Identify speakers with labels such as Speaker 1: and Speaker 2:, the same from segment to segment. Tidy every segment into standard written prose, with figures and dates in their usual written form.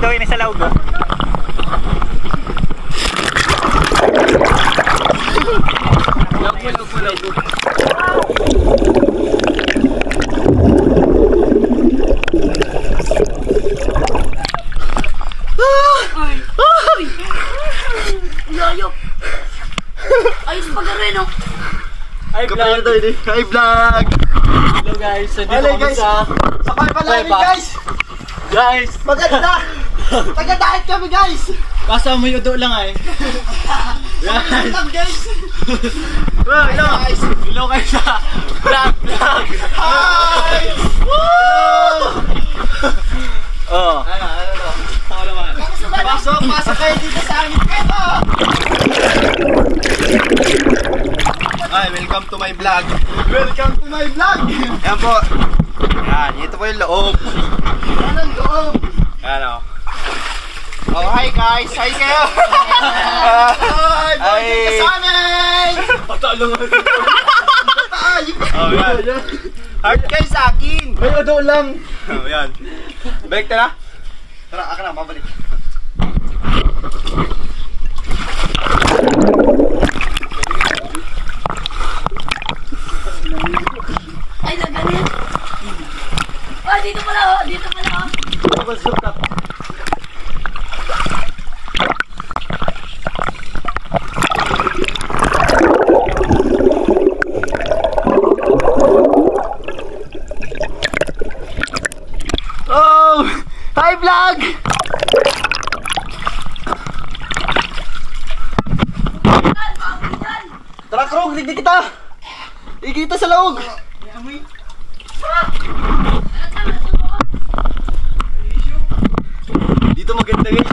Speaker 1: gawin sa laog mo. Laog mo.
Speaker 2: Layo. Ayos pag-arin, no?
Speaker 1: Hi vlog!
Speaker 3: Hi vlog!
Speaker 1: Hello guys! So dito
Speaker 3: Hello,
Speaker 1: kami
Speaker 3: guys.
Speaker 1: sa...
Speaker 3: Sakay pa namin guys!
Speaker 1: Guys!
Speaker 3: Maganda! Taga-diet kami guys!
Speaker 1: Kaso may udo lang ay.
Speaker 3: Sakay lang guys!
Speaker 1: Hello! Hello kayo sa vlog!
Speaker 3: Hi! Woo!
Speaker 1: Oh. Ako naman.
Speaker 3: Pasok kayo dito sa amin kayo!
Speaker 4: Hi, welcome to my vlog.
Speaker 3: Welcome to my vlog!
Speaker 4: Yan po. Yan, ito po yung loob.
Speaker 3: Anong loob?
Speaker 4: Yan o. Oh, hi guys! Hi kayo!
Speaker 3: Hi! Balik ka sa amin!
Speaker 1: Patalungan.
Speaker 4: Oh, yan. Heart kayo sa akin!
Speaker 3: May udo lang!
Speaker 4: Oh, yan. Balik ka na?
Speaker 3: Tara, ako na, mabalik.
Speaker 2: Ay, naganin. Oh, dito pala, oh. Dito pala, oh.
Speaker 3: Oh! Hi vlog! Tara Krog, digdi kita! Digdi kita sa laog! Dito maganda guys.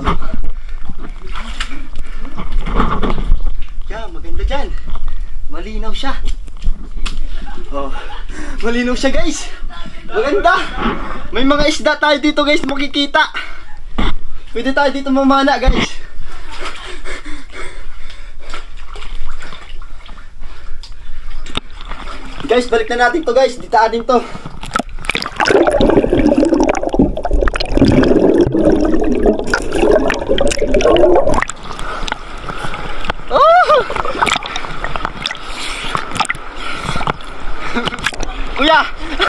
Speaker 3: Yan, maganda dyan. Malinaw siya. Oh, malinaw siya guys. Maganda. May mga isda tayo dito guys, makikita. Pwede tayo dito mamana guys. Guys, balik na natin to guys. Ditaan din to.